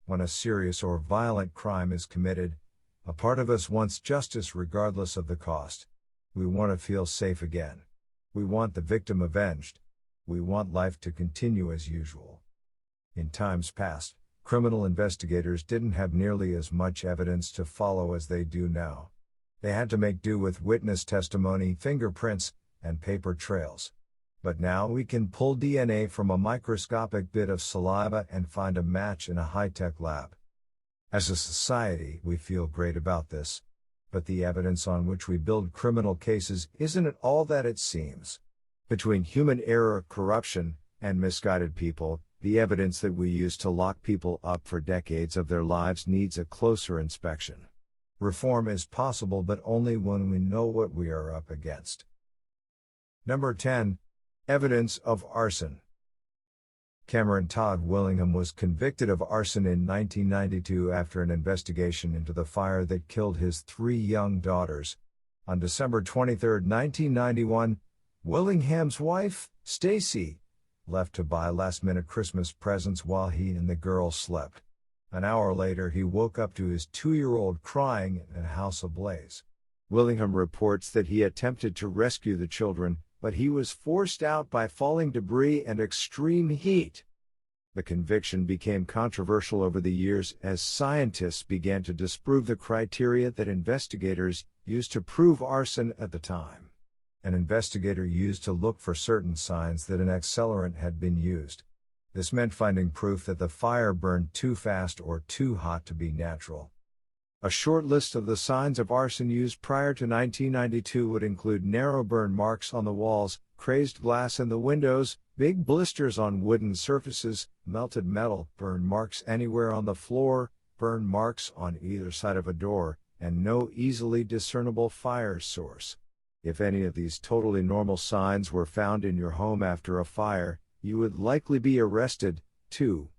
When a serious or violent crime is committed, a part of us wants justice regardless of the cost. We want to feel safe again. We want the victim avenged. We want life to continue as usual. In times past, criminal investigators didn't have nearly as much evidence to follow as they do now. They had to make do with witness testimony, fingerprints, and paper trails. But now we can pull DNA from a microscopic bit of saliva and find a match in a high-tech lab. As a society, we feel great about this. But the evidence on which we build criminal cases isn't at all that it seems. Between human error, corruption, and misguided people, the evidence that we use to lock people up for decades of their lives needs a closer inspection. Reform is possible, but only when we know what we are up against. Number 10. Evidence of arson. Cameron Todd Willingham was convicted of arson in 1992 after an investigation into the fire that killed his 3 young daughters. On December 23, 1991, Willingham's wife, Stacy, left to buy last-minute Christmas presents while he and the girls slept. An hour later, he woke up to his 2-year-old crying and a house ablaze. Willingham reports that he attempted to rescue the children, but he was forced out by falling debris and extreme heat. The conviction became controversial over the years as scientists began to disprove the criteria that investigators used to prove arson at the time. An investigator used to look for certain signs that an accelerant had been used. This meant finding proof that the fire burned too fast or too hot to be natural. A short list of the signs of arson used prior to 1992 would include narrow burn marks on the walls, crazed glass in the windows, big blisters on wooden surfaces, melted metal, burn marks anywhere on the floor, burn marks on either side of a door, and no easily discernible fire source. If any of these totally normal signs were found in your home after a fire, you would likely be arrested, too.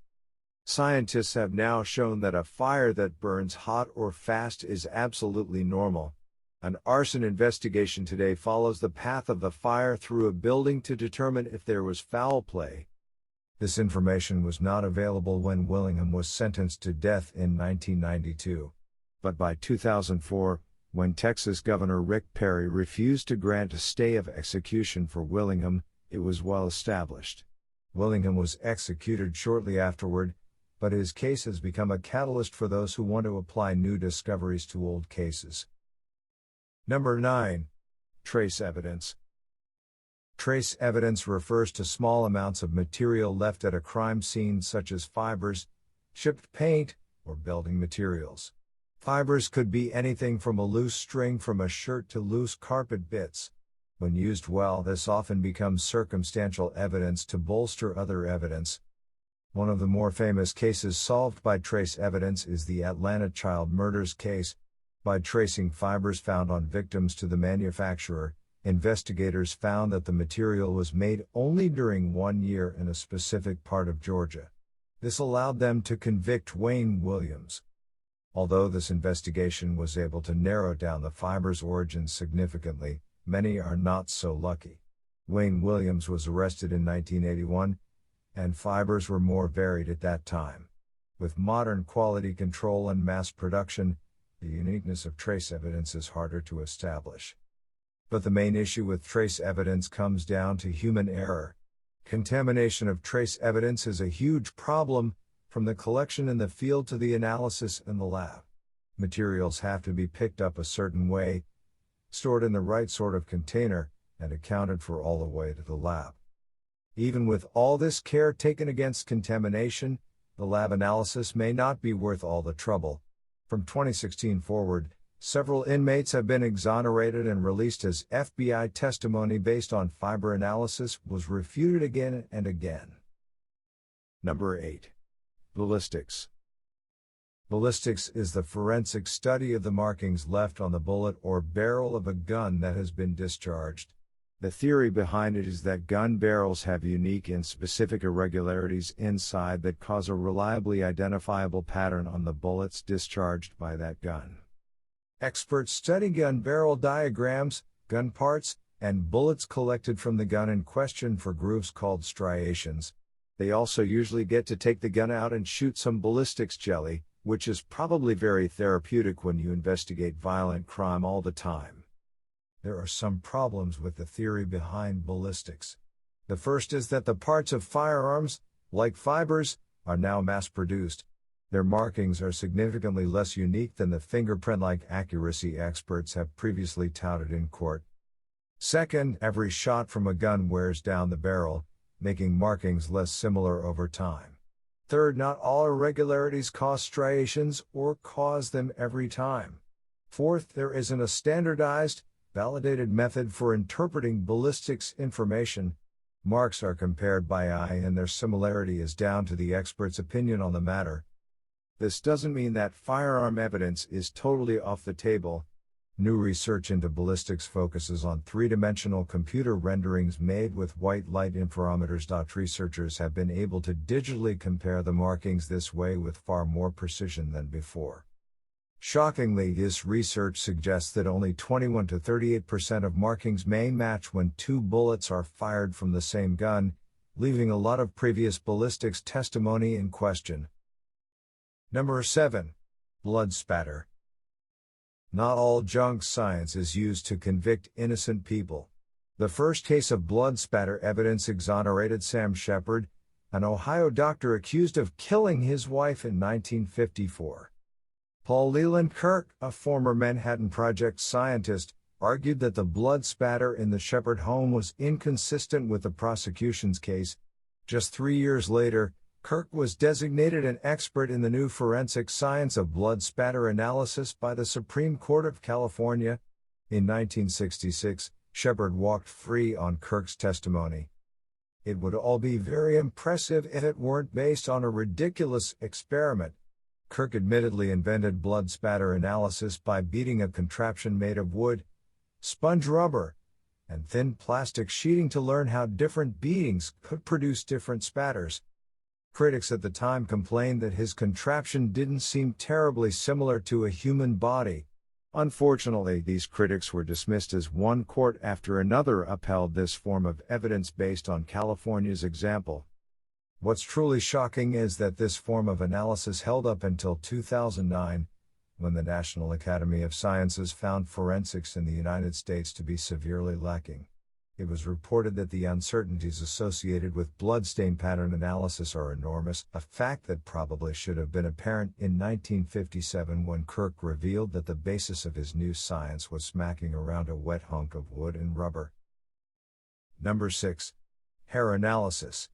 Scientists have now shown that a fire that burns hot or fast is absolutely normal. An arson investigation today follows the path of the fire through a building to determine if there was foul play. This information was not available when Willingham was sentenced to death in 1992. But by 2004, when Texas Governor Rick Perry refused to grant a stay of execution for Willingham, it was well established. Willingham was executed shortly afterward, but his case has become a catalyst for those who want to apply new discoveries to old cases. Number 9. Trace evidence. Trace evidence refers to small amounts of material left at a crime scene such as fibers, chipped paint, or building materials. Fibers could be anything from a loose string from a shirt to loose carpet bits. When used well, this often becomes circumstantial evidence to bolster other evidence. One of the more famous cases solved by trace evidence is the Atlanta child murders case. By tracing fibers found on victims to the manufacturer, investigators found that the material was made only during 1 year in a specific part of Georgia. This allowed them to convict Wayne Williams. Although this investigation was able to narrow down the fiber's origins significantly, many are not so lucky. Wayne Williams was arrested in 1981, and fibers were more varied at that time. With modern quality control and mass production, the uniqueness of trace evidence is harder to establish. But the main issue with trace evidence comes down to human error. Contamination of trace evidence is a huge problem, from the collection in the field to the analysis in the lab. Materials have to be picked up a certain way, stored in the right sort of container, and accounted for all the way to the lab. Even with all this care taken against contamination, the lab analysis may not be worth all the trouble. From 2016 forward, several inmates have been exonerated and released as FBI testimony based on fiber analysis was refuted again and again. Number 8. Ballistics. Ballistics is the forensic study of the markings left on the bullet or barrel of a gun that has been discharged. The theory behind it is that gun barrels have unique and specific irregularities inside that cause a reliably identifiable pattern on the bullets discharged by that gun. Experts study gun barrel diagrams, gun parts, and bullets collected from the gun in question for grooves called striations. They also usually get to take the gun out and shoot some ballistics jelly, which is probably very therapeutic when you investigate violent crime all the time. There are some problems with the theory behind ballistics. The first is that the parts of firearms, like fibers, are now mass-produced. Their markings are significantly less unique than the fingerprint-like accuracy experts have previously touted in court. Second, every shot from a gun wears down the barrel, making markings less similar over time. Third, not all irregularities cause striations or cause them every time. Fourth, there isn't a standardized, validated method for interpreting ballistics information. Marks are compared by eye and their similarity is down to the expert's opinion on the matter. This doesn't mean that firearm evidence is totally off the table. New research into ballistics focuses on three-dimensional computer renderings made with white light interferometers. Researchers have been able to digitally compare the markings this way with far more precision than before. Shockingly, this research suggests that only 21 to 38% of markings may match when two bullets are fired from the same gun, leaving a lot of previous ballistics testimony in question. Number 7. Blood spatter. Not all junk science is used to convict innocent people. The first case of blood spatter evidence exonerated Sam Shepard, an Ohio doctor accused of killing his wife in 1954. Paul Leland Kirk, a former Manhattan Project scientist, argued that the blood spatter in the Shepard home was inconsistent with the prosecution's case. Just 3 years later, Kirk was designated an expert in the new forensic science of blood spatter analysis by the Supreme Court of California. In 1966, Shepard walked free on Kirk's testimony. It would all be very impressive if it weren't based on a ridiculous experiment. Kirk admittedly invented blood spatter analysis by beating a contraption made of wood, sponge rubber, and thin plastic sheeting to learn how different beatings could produce different spatters. Critics at the time complained that his contraption didn't seem terribly similar to a human body. Unfortunately, these critics were dismissed as one court after another upheld this form of evidence based on California's example. What's truly shocking is that this form of analysis held up until 2009, when the National Academy of Sciences found forensics in the United States to be severely lacking. It was reported that the uncertainties associated with bloodstain pattern analysis are enormous, a fact that probably should have been apparent in 1957 when Kirk revealed that the basis of his new science was smacking around a wet hunk of wood and rubber. Number 6. Hair analysis.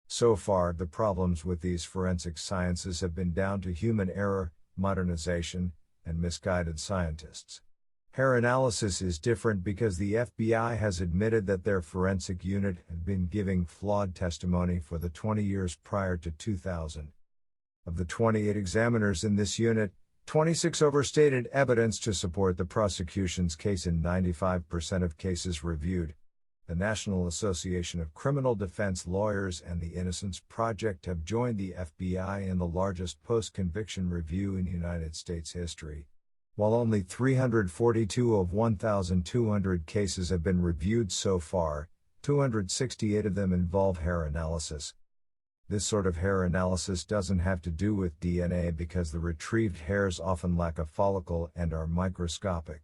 So far, the problems with these forensic sciences have been down to human error, modernization, and misguided scientists. Hair analysis is different because the FBI has admitted that their forensic unit had been giving flawed testimony for the 20 years prior to 2000. Of the 28 examiners in this unit, 26 overstated evidence to support the prosecution's case in 95% of cases reviewed. The National Association of Criminal Defense Lawyers and the Innocence Project have joined the FBI in the largest post-conviction review in United States history. While only 342 of 1,200 cases have been reviewed so far, 268 of them involve hair analysis. This sort of hair analysis doesn't have to do with DNA because the retrieved hairs often lack a follicle and are microscopic.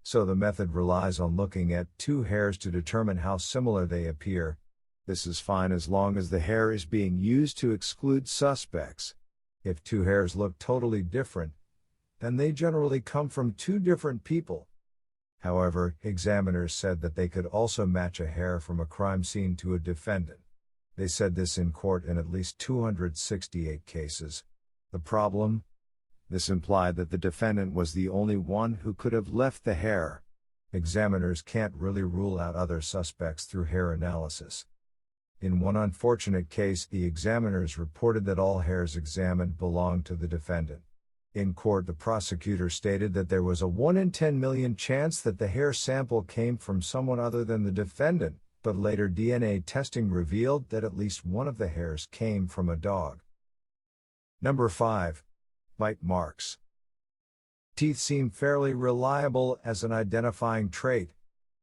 So the method relies on looking at two hairs to determine how similar they appear. This is fine as long as the hair is being used to exclude suspects. If two hairs look totally different, then they generally come from two different people. However, examiners said that they could also match a hair from a crime scene to a defendant. They said this in court in at least 268 cases. The problem? This implied that the defendant was the only one who could have left the hair. Examiners can't really rule out other suspects through hair analysis. In one unfortunate case, the examiners reported that all hairs examined belonged to the defendant. In court, the prosecutor stated that there was a 1 in 10 million chance that the hair sample came from someone other than the defendant, but later DNA testing revealed that at least one of the hairs came from a dog. Number 5. Bite marks. Teeth seem fairly reliable as an identifying trait.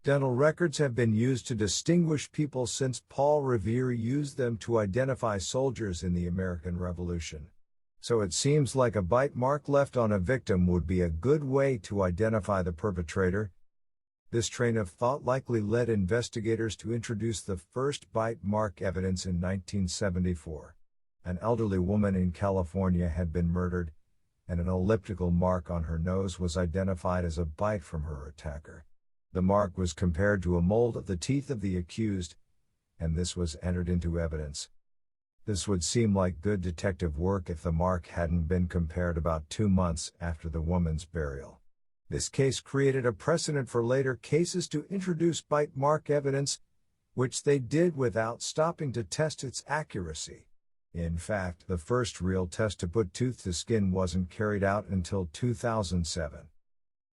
Dental records have been used to distinguish people since Paul Revere used them to identify soldiers in the American Revolution. So it seems like a bite mark left on a victim would be a good way to identify the perpetrator. This train of thought likely led investigators to introduce the first bite mark evidence in 1974. An elderly woman in California had been murdered, and an elliptical mark on her nose was identified as a bite from her attacker. The mark was compared to a mold of the teeth of the accused, and this was entered into evidence. This would seem like good detective work if the mark hadn't been compared about 2 months after the woman's burial. This case created a precedent for later cases to introduce bite mark evidence, which they did without stopping to test its accuracy. In fact, the first real test to put tooth to skin wasn't carried out until 2007.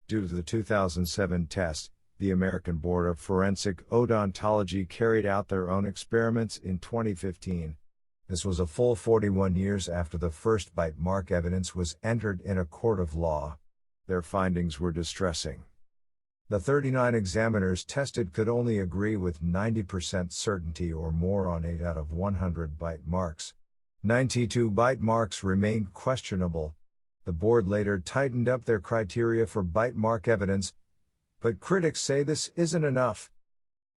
Due to the 2007 test, the American Board of Forensic Odontology carried out their own experiments in 2015. This was a full 41 years after the first bite mark evidence was entered in a court of law. Their findings were distressing. The 39 examiners tested could only agree with 90% certainty or more on 8 out of 100 bite marks. 92 bite marks remained questionable. The board later tightened up their criteria for bite mark evidence, but critics say this isn't enough.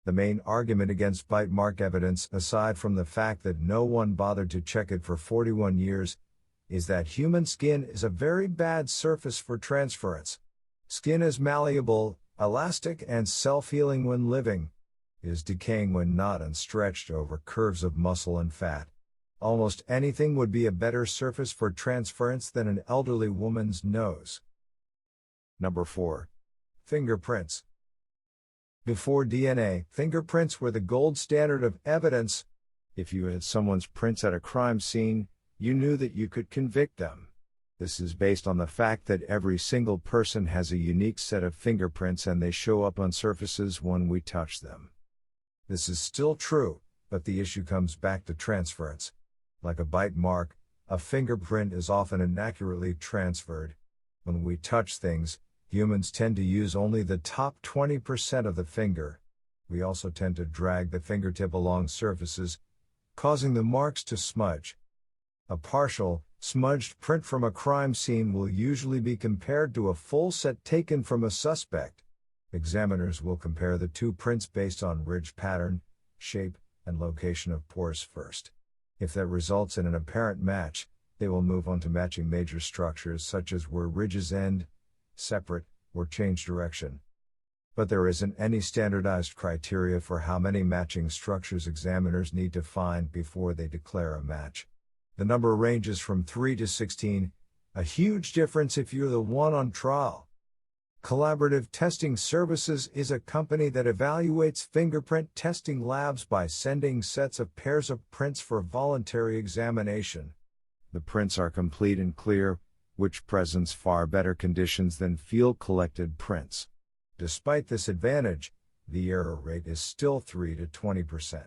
The main argument against bite mark evidence, aside from the fact that no one bothered to check it for 41 years, is that human skin is a very bad surface for transference. Skin is malleable, elastic, and self-healing when living. It is decaying when not and stretched over curves of muscle and fat. Almost anything would be a better surface for transference than an elderly woman's nose. Number 4. Fingerprints. Before DNA, fingerprints were the gold standard of evidence. If you had someone's prints at a crime scene, you knew that you could convict them. This is based on the fact that every single person has a unique set of fingerprints and they show up on surfaces when we touch them. This is still true, but the issue comes back to transference. Like a bite mark, a fingerprint is often inaccurately transferred. When we touch things, humans tend to use only the top 20% of the finger. We also tend to drag the fingertip along surfaces, causing the marks to smudge. A partial, smudged print from a crime scene will usually be compared to a full set taken from a suspect. Examiners will compare the two prints based on ridge pattern, shape, and location of pores first. If that results in an apparent match, they will move on to matching major structures such as where ridges end, separate, or change direction. But there isn't any standardized criteria for how many matching structures examiners need to find before they declare a match. The number ranges from 3 to 16, a huge difference if you're the one on trial. Collaborative Testing Services is a company that evaluates fingerprint testing labs by sending sets of pairs of prints for voluntary examination. The prints are complete and clear, which presents far better conditions than field-collected prints. Despite this advantage, the error rate is still 3 to 20%.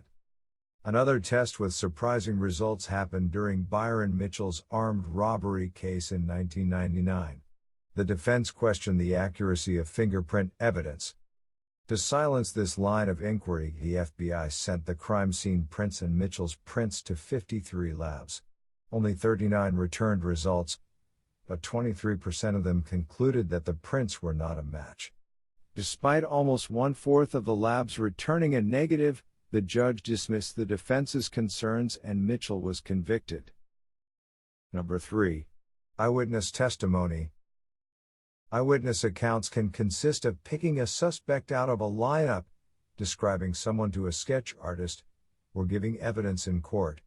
Another test with surprising results happened during Byron Mitchell's armed robbery case in 1999. The defense questioned the accuracy of fingerprint evidence. To silence this line of inquiry, the FBI sent the crime scene prints and Mitchell's prints to 53 labs. Only 39 returned results, but 23% of them concluded that the prints were not a match. Despite almost 1/4 of the labs returning a negative, the judge dismissed the defense's concerns and Mitchell was convicted. Number 3. Eyewitness testimony. Eyewitness accounts can consist of picking a suspect out of a lineup, describing someone to a sketch artist, or giving evidence in court.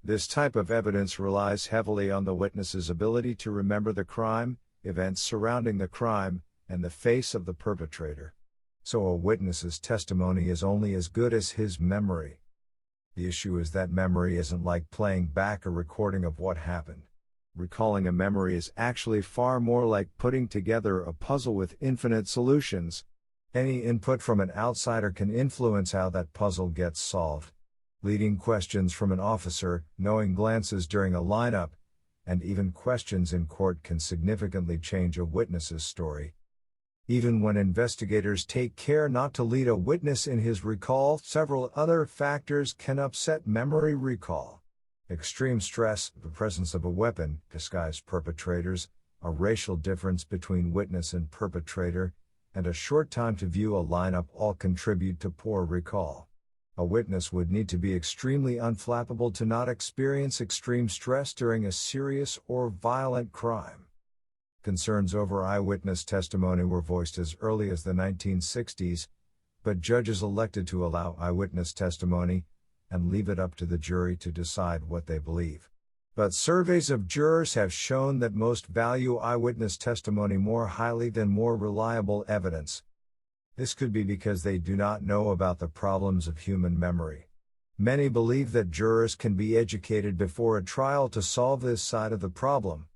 This type of evidence relies heavily on the witness's ability to remember the crime, events surrounding the crime, and the face of the perpetrator. So a witness's testimony is only as good as his memory. The issue is that memory isn't like playing back a recording of what happened. Recalling a memory is actually far more like putting together a puzzle with infinite solutions. Any input from an outsider can influence how that puzzle gets solved. Leading questions from an officer, knowing glances during a lineup, and even questions in court can significantly change a witness's story. Even when investigators take care not to lead a witness in his recall, several other factors can upset memory recall. Extreme stress, the presence of a weapon, disguised perpetrators, a racial difference between witness and perpetrator, and a short time to view a lineup all contribute to poor recall. A witness would need to be extremely unflappable to not experience extreme stress during a serious or violent crime. Concerns over eyewitness testimony were voiced as early as the 1960s, but judges elected to allow eyewitness testimony and leave it up to the jury to decide what they believe. But surveys of jurors have shown that most value eyewitness testimony more highly than more reliable evidence. This could be because they do not know about the problems of human memory. Many believe that jurors can be educated before a trial to solve this side of the problem.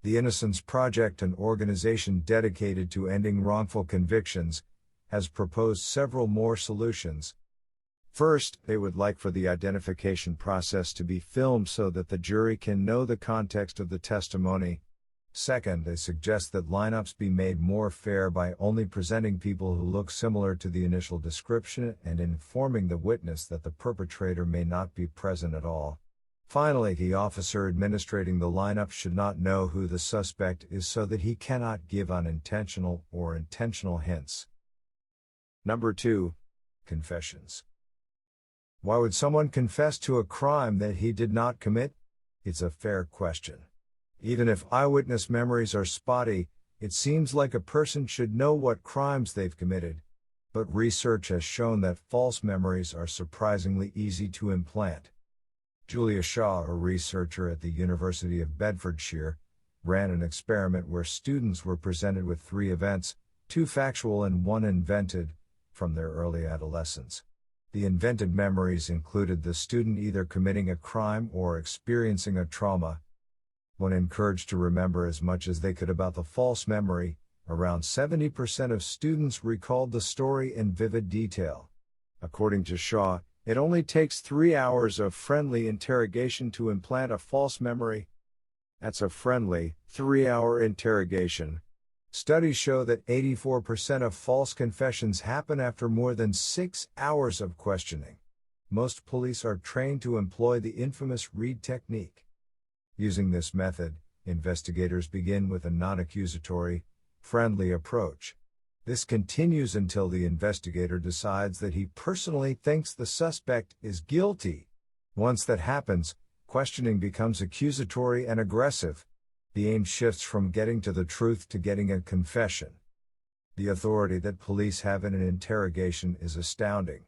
The Innocence Project, an organization dedicated to ending wrongful convictions, has proposed several more solutions. First, they would like for the identification process to be filmed so that the jury can know the context of the testimony. Second, they suggest that lineups be made more fair by only presenting people who look similar to the initial description and informing the witness that the perpetrator may not be present at all. Finally, the officer administrating the lineup should not know who the suspect is so that he cannot give unintentional or intentional hints. Number 2. Confessions. Why would someone confess to a crime that he did not commit? It's a fair question. Even if eyewitness memories are spotty, it seems like a person should know what crimes they've committed. But research has shown that false memories are surprisingly easy to implant. Julia Shaw, a researcher at the University of Bedfordshire, ran an experiment where students were presented with 3 events, 2 factual and 1 invented, from their early adolescence. The invented memories included the student either committing a crime or experiencing a trauma. When encouraged to remember as much as they could about the false memory, around 70% of students recalled the story in vivid detail. According to Shaw, it only takes 3 hours of friendly interrogation to implant a false memory. That's a friendly, 3-hour interrogation. Studies show that 84% of false confessions happen after more than 6 hours of questioning. Most police are trained to employ the infamous read technique. Using this method, investigators begin with a non-accusatory, friendly approach. This continues until the investigator decides that he personally thinks the suspect is guilty. Once that happens, questioning becomes accusatory and aggressive. The aim shifts from getting to the truth to getting a confession. The authority that police have in an interrogation is astounding.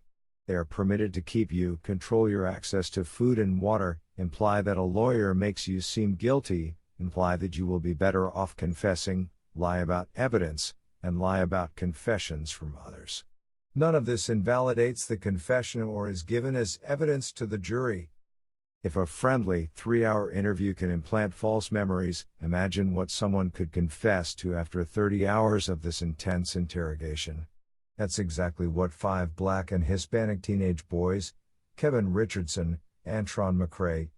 They are permitted to keep you, control your access to food and water, imply that a lawyer makes you seem guilty, imply that you will be better off confessing, lie about evidence, and lie about confessions from others. None of this invalidates the confession or is given as evidence to the jury. If a friendly, 3-hour interview can implant false memories, imagine what someone could confess to after 30 hours of this intense interrogation. That's exactly what 5 Black and Hispanic teenage boys, Kevin Richardson, Antron McCrae,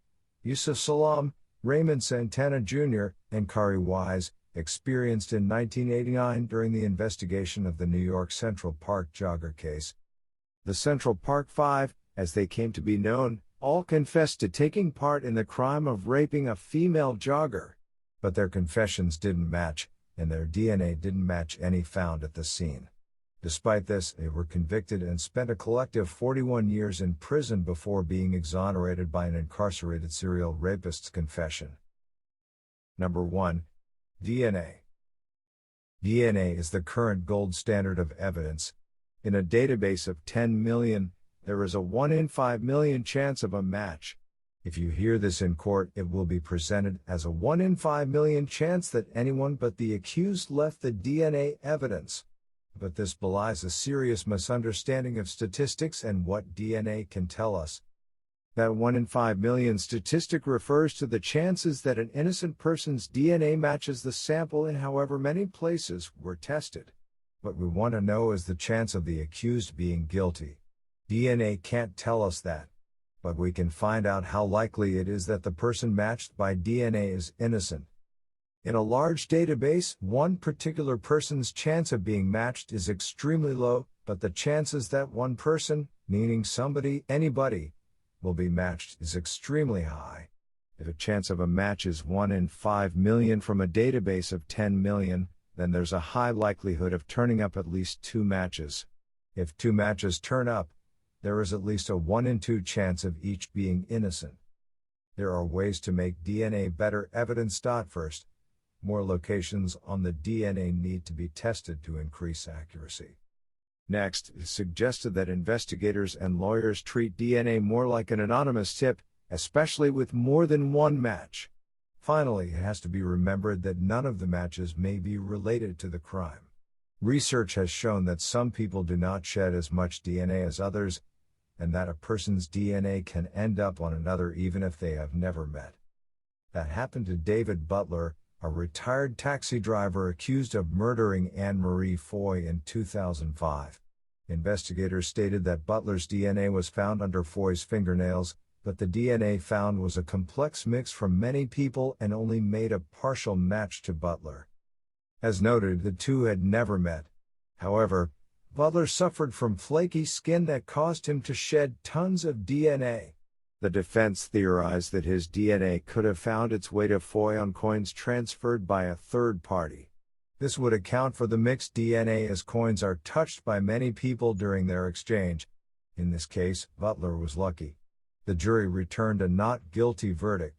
Yusuf Salam, Raymond Santana Jr., and Kari Wise, experienced in 1989 during the investigation of the New York Central Park jogger case. The Central Park Five, as they came to be known, all confessed to taking part in the crime of raping a female jogger. But their confessions didn't match, and their DNA didn't match any found at the scene. Despite this, they were convicted and spent a collective 41 years in prison before being exonerated by an incarcerated serial rapist's confession. Number 1. DNA. DNA is the current gold standard of evidence. In a database of 10 million, there is a 1 in 5 million chance of a match. If you hear this in court, it will be presented as a 1 in 5 million chance that anyone but the accused left the DNA evidence. But this belies a serious misunderstanding of statistics and what DNA can tell us. That 1 in 5 million statistic refers to the chances that an innocent person's DNA matches the sample in however many places were tested. What we want to know is the chance of the accused being guilty. DNA can't tell us that. But we can find out how likely it is that the person matched by DNA is innocent. In a large database, one particular person's chance of being matched is extremely low, but the chances that one person, meaning somebody, anybody, will be matched is extremely high. If a chance of a match is 1 in 5 million from a database of 10 million, then there's a high likelihood of turning up at least 2 matches. If 2 matches turn up, there is at least a 1 in 2 chance of each being innocent. There are ways to make DNA better evidence. First, more locations on the DNA need to be tested to increase accuracy. Next, it is suggested that investigators and lawyers treat DNA more like an anonymous tip, especially with more than one match. Finally, it has to be remembered that none of the matches may be related to the crime. Research has shown that some people do not shed as much DNA as others, and that a person's DNA can end up on another even if they have never met. That happened to David Butler, a retired taxi driver accused of murdering Anne Marie Foy in 2005. Investigators stated that Butler's DNA was found under Foy's fingernails, but the DNA found was a complex mix from many people and only made a partial match to Butler. As noted, the two had never met. However, Butler suffered from flaky skin that caused him to shed tons of DNA. The defense theorized that his DNA could have found its way to Foy on coins transferred by a third party. This would account for the mixed DNA, as coins are touched by many people during their exchange. In this case, Butler was lucky. The jury returned a not guilty verdict.